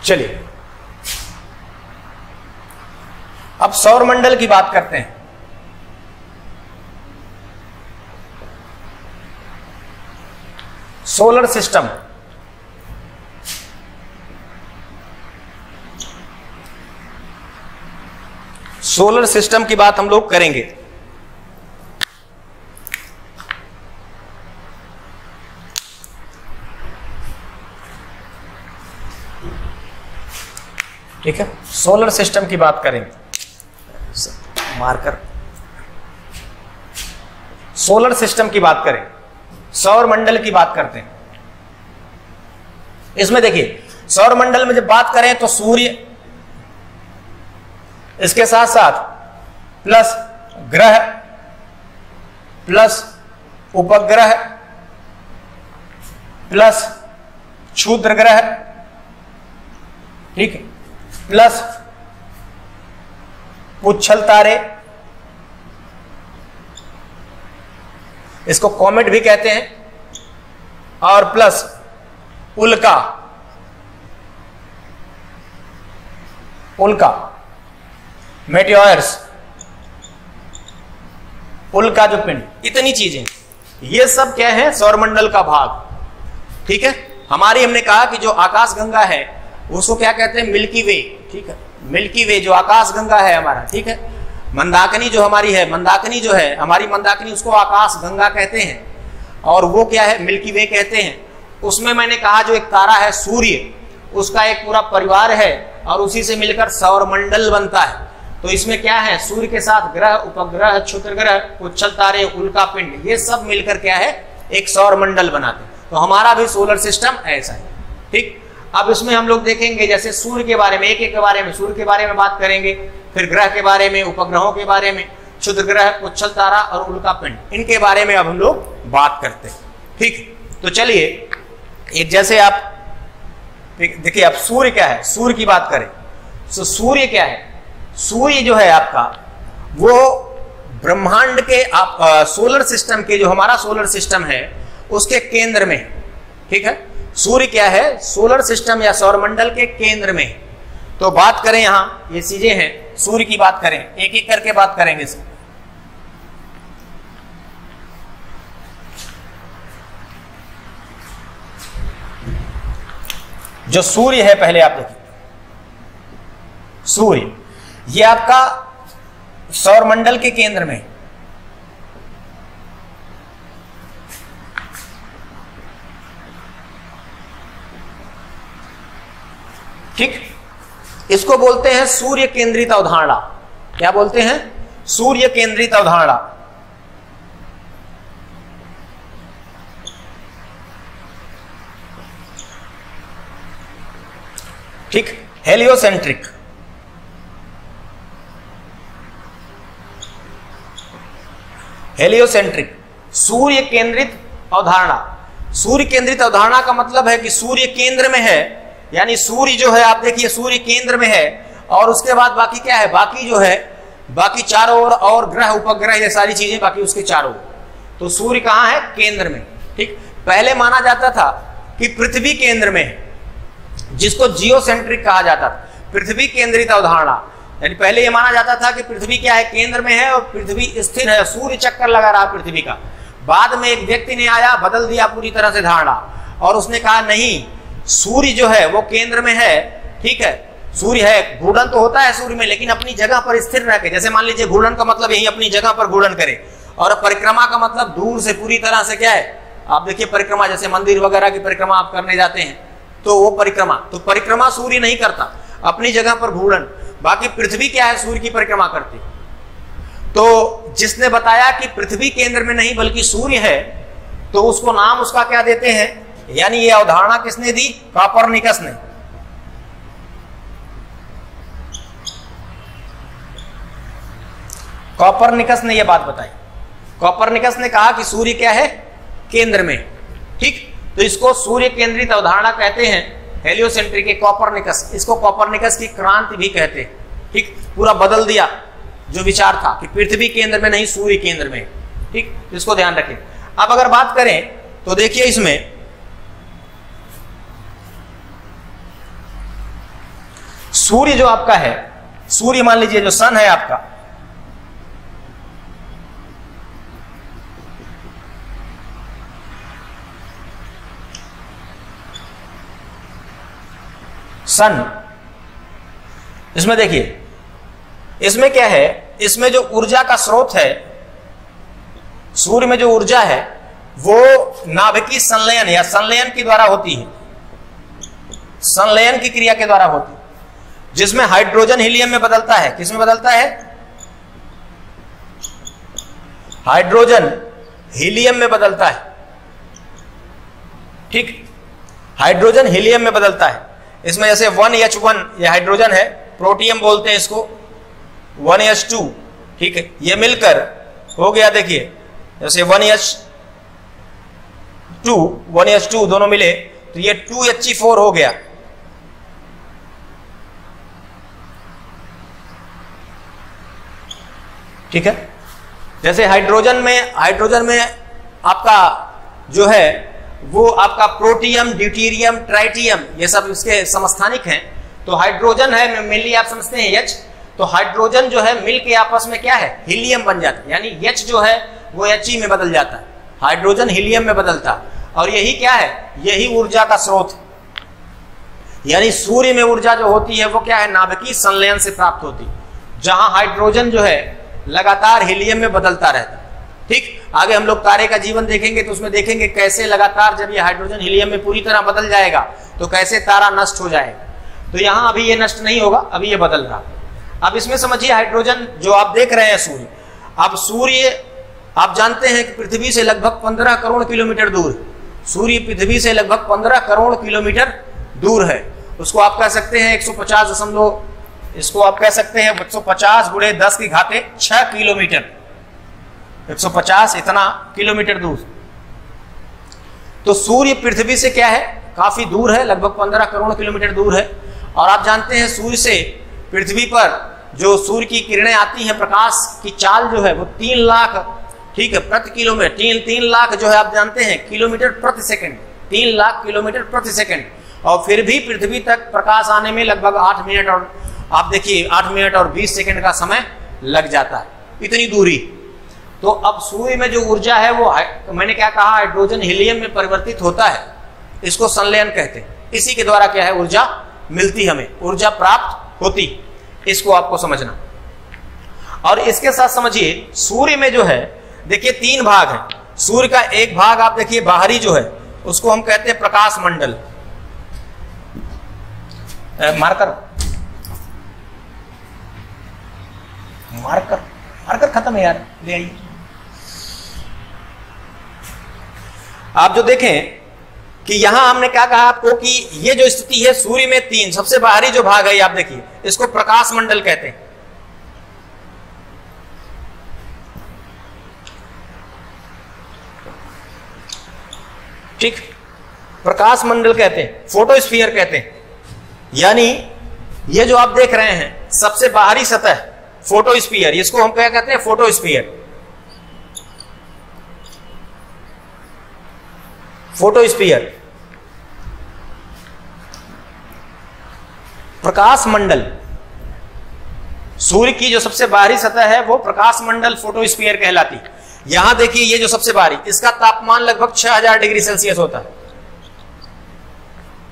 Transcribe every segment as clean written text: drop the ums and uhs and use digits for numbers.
चलिए अब सौरमंडल की बात करते हैं। सोलर सिस्टम, सोलर सिस्टम की बात हम लोग करेंगे। ठीक है, सोलर सिस्टम की बात करेंगे। मार्कर, सोलर सिस्टम की बात करें, सौर मंडल की बात करते हैं। इसमें देखिए सौर मंडल में जब बात करें तो सूर्य, इसके साथ साथ प्लस ग्रह, प्लस उपग्रह, प्लस क्षुद्र ग्रह, ठीक है, प्लस पुच्छल तारे, इसको कॉमेट भी कहते हैं, और प्लस उल्का, उल्का मेटियोर्स, उल्का जो पिंड, इतनी चीजें, ये सब क्या है सौरमंडल का भाग। ठीक है, हमारी हमने कहा कि जो आकाश गंगा है उसको क्या कहते हैं, मिल्की वे। ठीक है, मिल्की वे जो आकाश गंगा है हमारा, ठीक है, मंदाकिनी जो हमारी है, मंदाकिनी जो है हमारी मंदाकिनी, उसको आकाश गंगा कहते हैं, और वो क्या है, मिल्की वे कहते हैं। उसमें मैंने कहा जो एक तारा है सूर्य, उसका एक पूरा परिवार है और उसी से मिलकर सौरमंडल बनता है। तो इसमें क्या है, सूर्य के साथ ग्रह, उपग्रह, क्षुद्र ग्रह, पुच्छल तारे, उल्का पिंड, ये सब मिलकर क्या है, एक सौरमंडल बनाते हैं। तो हमारा भी सोलर सिस्टम ऐसा है। ठीक, अब इसमें हम लोग देखेंगे जैसे सूर्य के बारे में, एक एक के बारे में, सूर्य के बारे में बात करेंगे, फिर ग्रह के बारे में, उपग्रहों के बारे में, क्षुद्र ग्रह, पुच्छल तारा और उल्का पिंड, इनके बारे में अब हम लोग बात करते हैं। ठीक, तो चलिए एक जैसे आप देखिए, अब सूर्य क्या है, सूर्य की बात करें तो सूर्य क्या है, सूर्य जो है आपका वो ब्रह्मांड के आप सोलर सिस्टम के, जो हमारा सोलर सिस्टम है उसके केंद्र में। ठीक है, सूर्य क्या है, सोलर सिस्टम या सौरमंडल के केंद्र में। तो बात करें यहां ये चीजें हैं, सूर्य की बात करें, एक एक करके बात करेंगे इसमें। जो सूर्य है पहले आप देखिए, सूर्य ये आपका सौरमंडल के केंद्र में, ठीक, इसको बोलते हैं सूर्य केंद्रित अवधारणा। क्या बोलते हैं, सूर्य केंद्रित अवधारणा। ठीक, हेलियोसेंट्रिक, हेलियोसेंट्रिक, सूर्य केंद्रित अवधारणा। सूर्य केंद्रित अवधारणा का मतलब है कि सूर्य केंद्र में है, यानी सूर्य जो है आप देखिए सूर्य केंद्र में है, और उसके बाद बाकी क्या है, बाकी जो है, बाकी चारों ओर और ग्रह, उपग्रह, ये सारी चीजें बाकी उसके चारों ओर। तो सूर्य कहां है, केंद्र में। ठीक, पहले माना जाता था कि पृथ्वी केंद्र में है, जिसको जियोसेंट्रिक कहा जाता था, पृथ्वी केंद्रित अवधारणा। यानी पहले यह माना जाता था कि पृथ्वी क्या है, केंद्र में है और पृथ्वी स्थिर है, सूर्य चक्कर लगा रहा पृथ्वी का। बाद में एक व्यक्ति ने आया, बदल दिया पूरी तरह से धारणा, और उसने कहा नहीं, सूर्य जो है वो केंद्र में है। ठीक है, सूर्य है, घूर्णन तो होता है सूर्य में, लेकिन अपनी जगह पर स्थिर रह के, जैसे मान लीजिए घूर्णन का मतलब यही अपनी जगह पर घूर्णन करे, और परिक्रमा का मतलब दूर से पूरी तरह से क्या है, आप देखिए परिक्रमा, जैसे मंदिर वगैरह की परिक्रमा आप करने जाते हैं तो वो परिक्रमा, तो परिक्रमा सूर्य नहीं करता, अपनी जगह पर घूर्णन। बाकी पृथ्वी क्या है, सूर्य की परिक्रमा करती। तो जिसने बताया कि पृथ्वी केंद्र में नहीं बल्कि सूर्य है, तो उसको नाम उसका क्या देते हैं, यानी ये अवधारणा किसने दी, कॉपरनिकस ने। कॉपरनिकस ने यह बात बताई। कॉपरनिकस ने कहा कि सूर्य क्या है, केंद्र में। ठीक, तो इसको सूर्य केंद्रित अवधारणा कहते हैं, हेलियोसेंट्रिक। कॉपरनिकस, इसको कॉपरनिकस की क्रांति भी कहते हैं। ठीक, पूरा बदल दिया जो विचार था कि पृथ्वी केंद्र में नहीं सूर्य केंद्र में। ठीक, इसको ध्यान रखें। अब अगर बात करें तो देखिए इसमें सूर्य जो आपका है, सूर्य मान लीजिए जो सन है आपका, सन, इसमें देखिए, इसमें क्या है, इसमें जो ऊर्जा का स्रोत है, सूर्य में जो ऊर्जा है वो नाभिकीय संलयन या संलयन के द्वारा होती है, संलयन की क्रिया के द्वारा होती है, जिसमें हाइड्रोजन हीलियम में बदलता है। किसमें बदलता है? हाइड्रोजन हीलियम में बदलता है। ठीक, हाइड्रोजन हीलियम में बदलता है। इसमें जैसे 1H1 ये हाइड्रोजन है, प्रोटियम बोलते हैं इसको, 1H2, ठीक है, ये मिलकर हो गया, देखिए जैसे 1H2 दोनों मिले तो ये 2He4 हो गया। ठीक है, जैसे हाइड्रोजन में आपका जो है वो आपका प्रोटियम, ड्यूटेरियम, ट्राइटियम, ये सब इसके समस्थानिक हैं। तो हाइड्रोजन है, मेनली आप समझते हैं H, तो हाइड्रोजन जो है मिल के आपस में क्या है, हीलियम बन जाता है, यानी H जो है वो He में बदल जाता है, हाइड्रोजन हीलियम में बदलता है। और यही क्या है, यही ऊर्जा का स्रोत है। यानी सूर्य में ऊर्जा जो होती है वो क्या है, नाभिकीय संलयन से प्राप्त होती है, जहां हाइड्रोजन जो है लगातार हीलियम में बदलता रहता है। ठीक, आगे हम लोग तारे का जीवन देखेंगे तो उसमें देखेंगे कैसे लगातार जब ये हाइड्रोजन हीलियम में पूरी तरह बदल जाएगा तो कैसे तारा नष्ट हो जाएगा। तो यहां अभी ये नष्ट नहीं होगा, अभी ये बदल रहा। अब इसमें समझिए, हाइड्रोजन जो आप देख रहे हैं सूर्य, अब सूर्य आप जानते हैं कि पृथ्वी से लगभग 15 करोड़ किलोमीटर दूर, सूर्य पृथ्वी से लगभग 15 करोड़ किलोमीटर दूर है। उसको आप कह सकते हैं 150 इसको आप कह सकते हैं 150 गुणे 10 की घाते 6 किलोमीटर, 150 इतना किलोमीटर दूर। तो सूर्य पृथ्वी से क्या है, काफी दूर है, लगभग 15 करोड़ किलोमीटर दूर है। और आप जानते हैं सूर्य से पृथ्वी पर जो सूर्य की किरणें आती हैं, प्रकाश की चाल जो है वो 3 लाख, ठीक है, प्रति किलोमीटर, 3 लाख जो है आप जानते हैं किलोमीटर प्रति सेकंड, 3 लाख किलोमीटर प्रति सेकंड। और फिर भी पृथ्वी तक प्रकाश आने में लगभग 8 मिनट और आप देखिए 8 मिनट और 20 सेकंड का समय लग जाता है, इतनी दूरी। तो अब सूर्य में जो ऊर्जा है वो तो मैंने क्या कहा, हाइड्रोजन हीलियम में परिवर्तित होता है, इसको संलयन कहते हैं। इसी के द्वारा क्या है, ऊर्जा मिलती, हमें ऊर्जा प्राप्त होती, इसको आपको समझना। और इसके साथ समझिए, सूर्य में जो है देखिए 3 भाग है। सूर्य का एक भाग आप देखिए बाहरी जो है उसको हम कहते हैं प्रकाश मंडल। मार्कर खत्म है यार, ले आइए। आप जो देखें कि यहां हमने क्या कहा आपको कि ये जो स्थिति है सूर्य में 3, सबसे बाहरी जो भाग है आप देखिए, इसको प्रकाश मंडल कहते हैं। ठीक, प्रकाश मंडल कहते हैं, फोटोस्फीयर कहते हैं। यानी ये जो आप देख रहे हैं सबसे बाहरी सतह फोटोस्फीयर, इसको हम क्या कहते हैं, फोटोस्फीयर। फोटोस्फीयर, प्रकाश मंडल, सूर्य की जो सबसे बाहरी सतह है वो प्रकाश मंडल फोटोस्फीयर कहलाती। यहां देखिए ये जो सबसे बाहरी, इसका तापमान लगभग 6000 डिग्री सेल्सियस होता है।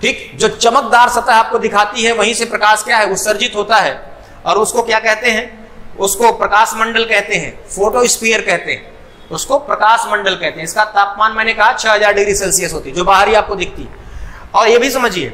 ठीक, जो चमकदार सतह आपको दिखाती है वहीं से प्रकाश क्या है, उत्सर्जित होता है, और उसको क्या कहते हैं, उसको प्रकाश मंडल कहते हैं, फोटोस्फीयर कहते हैं, उसको प्रकाश मंडल कहते हैं। इसका तापमान मैंने कहा 6000 डिग्री सेल्सियस होती है, जो बाहरी आपको दिखती है। और ये भी समझिए,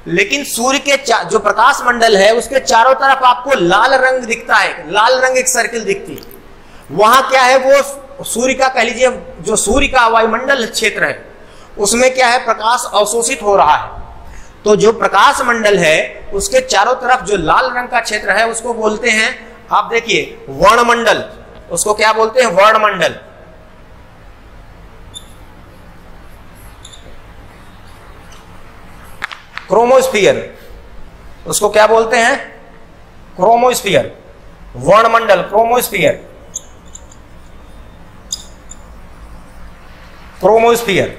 लेकिन सूर्य के जो प्रकाश मंडल है उसके चारों तरफ आपको लाल रंग दिखता है, लाल रंग एक सर्किल दिखती है। वहां क्या है, वो सूर्य का कह लीजिए, जो सूर्य का वायुमंडल क्षेत्र है उसमें क्या है, प्रकाश अवशोषित हो रहा है। तो जो प्रकाश मंडल है उसके चारों तरफ जो लाल रंग का क्षेत्र है उसको बोलते हैं, आप देखिए, वर्णमंडल। उसको क्या बोलते हैं, वर्णमंडल। क्रोमोस्फीयर, उसको क्या बोलते हैं, क्रोमोस्फीयर, वर्णमंडल, क्रोमोस्फीयर, क्रोमोस्फीयर।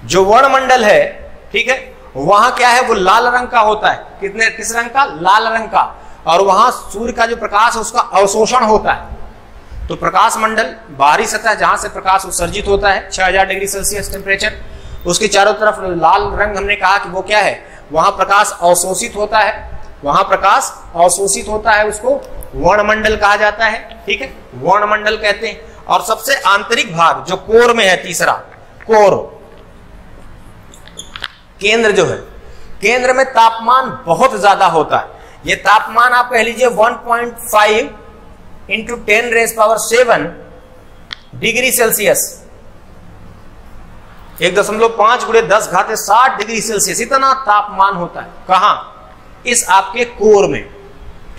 जो वर्णमंडल है, ठीक है, वहां क्या है, वो लाल रंग का होता है। किस रंग का? लाल रंग का। और वहां सूर्य का जो प्रकाश है उसका अवशोषण होता है। तो प्रकाश मंडल, बाहरी सतह जहां से प्रकाश उत्सर्जित होता है 6000 डिग्री सेल्सियस टेम्परेचर, उसके चारों तरफ लाल रंग, हमने कहा कि वो क्या है, वहां प्रकाश अवशोषित होता है। वहां प्रकाश अवशोषित होता है, उसको वर्णमंडल कहा जाता है। ठीक है, वर्णमंडल कहते हैं। और सबसे आंतरिक भाग जो कोर में है, तीसरा कोर, केंद्र जो है, केंद्र में तापमान बहुत ज्यादा होता है। ये तापमान आप कह लीजिए 1.5 into 10⁻⁷ degree Celsius, 1.5 × 10⁻60 degree Celsius, इतना तापमान होता है। कहां? इस आपके कोर में।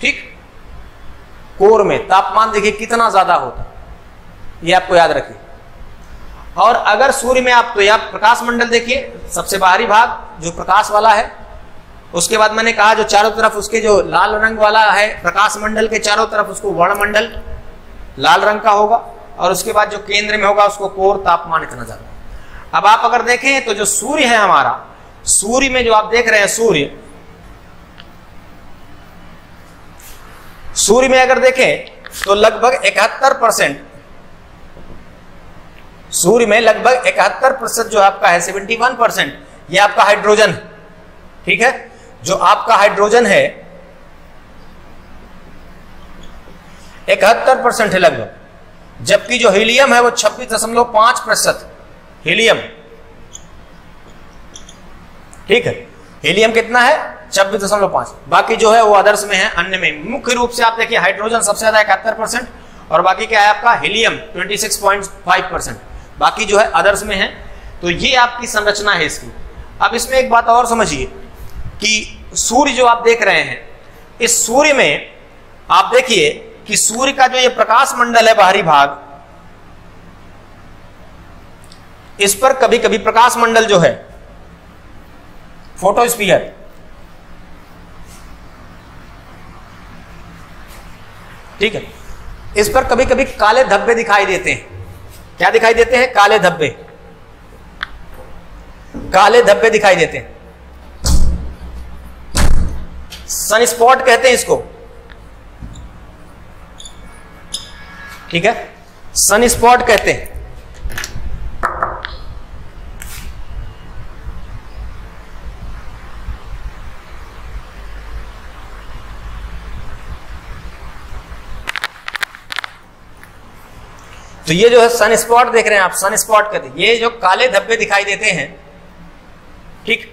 ठीक, कोर में तापमान देखिए कितना ज्यादा होता है, ये आपको याद रखिए। और अगर सूर्य में आप, तो या प्रकाश मंडल देखिए, सबसे बाहरी भाग जो प्रकाश वाला है, उसके बाद मैंने कहा जो चारों तरफ उसके जो लाल रंग वाला है प्रकाश मंडल के चारों तरफ, उसको वर्णमंडल लाल रंग का होगा। और उसके बाद जो केंद्र में होगा उसको कोर, तापमान इतना ज्यादा। अब आप अगर देखें तो जो सूर्य है हमारा, सूर्य में जो आप देख रहे हैं, सूर्य में अगर देखें तो लगभग 71%, सूर्य में लगभग 71% जो आपका है, 71%, ये आपका हाइड्रोजन। ठीक है, जो आपका हाइड्रोजन है 71% है लगभग, जबकि जो हीलियम है वो 26.5% हीलियम। ठीक है, हीलियम कितना है? 26.5। बाकी जो है वो अदर्स में है, अन्य में। मुख्य रूप से आप देखिए हाइड्रोजन सबसे ज्यादा 71%, और बाकी क्या है आपका हीलियम 26.5%, बाकी जो है अदर्स में है। तो ये आपकी संरचना है इसकी। अब इसमें एक बात और समझिए कि सूर्य जो आप देख रहे हैं, इस सूर्य में आप देखिए कि सूर्य का जो ये प्रकाश मंडल है, बाहरी भाग, इस पर कभी कभी प्रकाश मंडल जो है, फोटोस्फीयर, ठीक है, इस पर कभी कभी काले धब्बे दिखाई देते हैं। क्या दिखाई देते हैं? काले धब्बे, काले धब्बे दिखाई देते हैं। सन स्पॉट कहते हैं इसको। ठीक है, सन स्पॉट कहते हैं। तो ये जो है सन स्पॉट देख रहे हैं आप, सन स्पॉट कहते हैं। ये जो काले धब्बे दिखाई देते हैं, ठीक,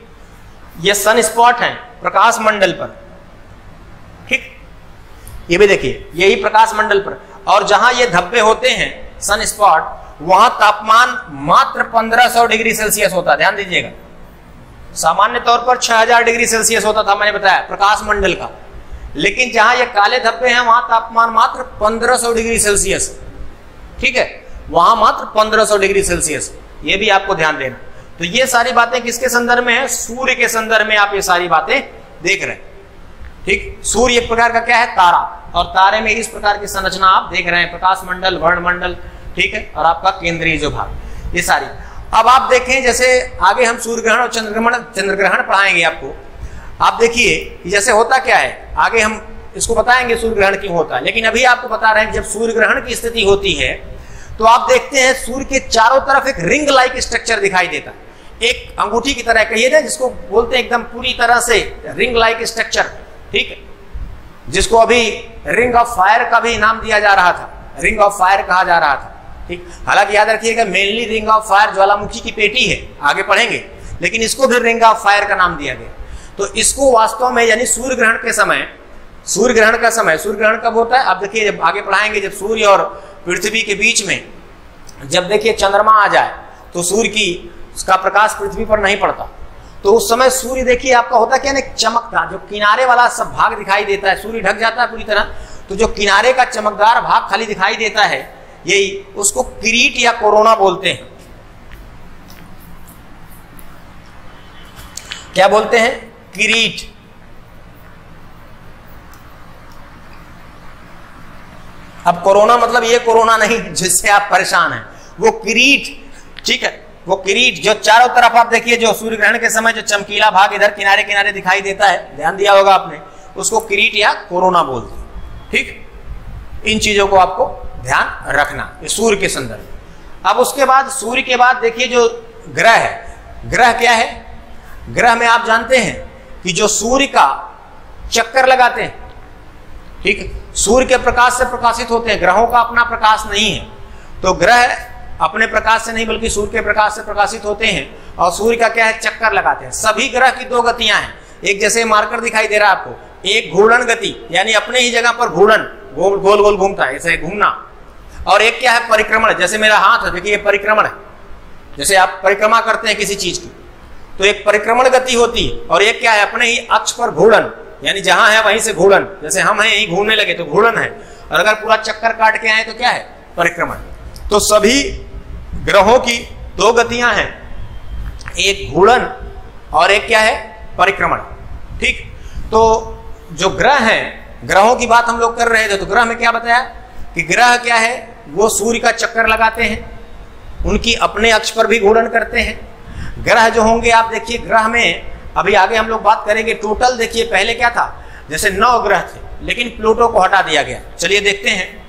ये सन स्पॉट हैं प्रकाश मंडल पर। ठीक, ये भी देखिए, यही प्रकाश मंडल पर। और जहां ये धब्बे होते हैं, सन स्पॉट, वहां तापमान मात्र 1500 डिग्री सेल्सियस होता है। ध्यान दीजिएगा, सामान्य तौर पर 6000 डिग्री सेल्सियस होता था, मैंने बताया, प्रकाश मंडल का। लेकिन जहां ये काले धब्बे हैं वहां तापमान मात्र 1500 डिग्री सेल्सियस। ठीक है, वहां मात्र 1500 डिग्री सेल्सियस। ये भी आपको ध्यान देना। तो ये सारी बातें किसके संदर्भ में है? सूर्य के संदर्भ में आप ये सारी बातें देख रहे हैं। ठीक, सूर्य एक प्रकार का क्या है? तारा, और तारे में इस प्रकार की संरचना आप देख रहे हैं, प्रकाश मंडल, वर्णमंडल, ठीक है, और आपका केंद्रीय जो भाग, ये सारी। अब आप देखें, जैसे आगे हम सूर्य ग्रहण और चंद्रग्रहण पढ़ाएंगे आपको। आप देखिए जैसे होता क्या है, आगे हम इसको बताएंगे सूर्य ग्रहण क्यों होता है, लेकिन अभी आपको बता रहे हैं जब सूर्य ग्रहण की स्थिति होती है तो आप देखते हैं सूर्य के चारों तरफ एक रिंग लाइक स्ट्रक्चर दिखाई देता है, एक अंगूठी की तरह कहिए ना, जिसको बोलते हैं एकदम पूरी तरह से रिंग लाइक स्ट्रक्चर। ठीक है, जिसको अभी रिंग ऑफ फायर का भी नाम दिया जा रहा था, रिंग ऑफ फायर कहा जा रहा था। ठीक, हालांकि याद रखिएगा मेनली रिंग ऑफ फायर ज्वालामुखी की पेटी है, आगे पढ़ेंगे, लेकिन इसको भी रिंग ऑफ फायर का नाम दिया गया। तो इसको वास्तव में यानी सूर्य ग्रहण के समय, सूर्य ग्रहण का समय, सूर्य ग्रहण कब होता है? अब देखिए, जब आगे पढ़ाएंगे, जब सूर्य और पृथ्वी के बीच में जब देखिए चंद्रमा आ जाए तो सूर्य की उसका प्रकाश पृथ्वी पर नहीं पड़ता, तो उस समय सूर्य देखिए आपका होता क्या ना, चमकता, जो किनारे वाला सब भाग दिखाई देता है, सूर्य ढक जाता है पूरी तरह, तो जो किनारे का चमकदार भाग खाली दिखाई देता है, यही उसको किरीट या कोरोना बोलते हैं। क्या बोलते हैं? किरीट। अब कोरोना मतलब ये कोरोना नहीं जिससे आप परेशान हैं, वो किरीट। ठीक है, वो किरीट जो चारों तरफ आप देखिए, जो सूर्य ग्रहण के समय जो चमकीला भाग इधर किनारे किनारे दिखाई देता है, ध्यान दिया होगा आपने, उसको किरीट या कोरोना बोलते हैं। ठीक, इन चीजों को आपको ध्यान रखना ये सूर्य के संदर्भ में। अब उसके बाद सूर्य के बाद देखिए जो ग्रह है, ग्रह क्या है? ग्रह में आप जानते हैं कि जो सूर्य का चक्कर लगाते हैं, ठीक है, सूर्य के प्रकाश से प्रकाशित होते हैं, ग्रहों का अपना प्रकाश नहीं है, तो ग्रह अपने प्रकाश से नहीं बल्कि सूर्य के प्रकाश से प्रकाशित होते हैं और सूर्य का क्या है? चक्कर लगाते हैं। सभी ग्रह की दो गतियां हैं, एक जैसे मार्कर दिखाई दे रहा है आपको, एक घूर्णन गति यानी अपने ही जगह पर घूर्णन, गोल गोल गोल घूमता है, ऐसे घूमना, और एक क्या है? परिक्रमण। जैसे मेरा हाथ है, देखिए ये परिक्रमण है, जैसे आप परिक्रमा करते हैं किसी चीज की, तो एक परिक्रमण गति होती है, और एक क्या है? अपने ही अक्ष पर घूर्णन, यानी जहां है वहीं से घूर्णन, जैसे हम हैं यहीं घूमने लगे तो घूर्णन है, और अगर पूरा चक्कर काट के आए तो क्या है? परिक्रमण। तो सभी ग्रहों की दो गतियां हैं, एक घूर्णन और एक क्या है? परिक्रमण। ठीक, तो जो ग्रह हैं, ग्रहों की बात हम लोग कर रहे थे, तो ग्रह में क्या बताया कि ग्रह क्या है? वो सूर्य का चक्कर लगाते हैं, उनकी अपने अक्ष पर भी घूर्णन करते हैं। ग्रह जो होंगे आप देखिए, ग्रह में अभी आगे हम लोग बात करेंगे, टोटल देखिए पहले क्या था, जैसे 9 ग्रह थे, लेकिन प्लूटो को हटा दिया गया। चलिए देखते हैं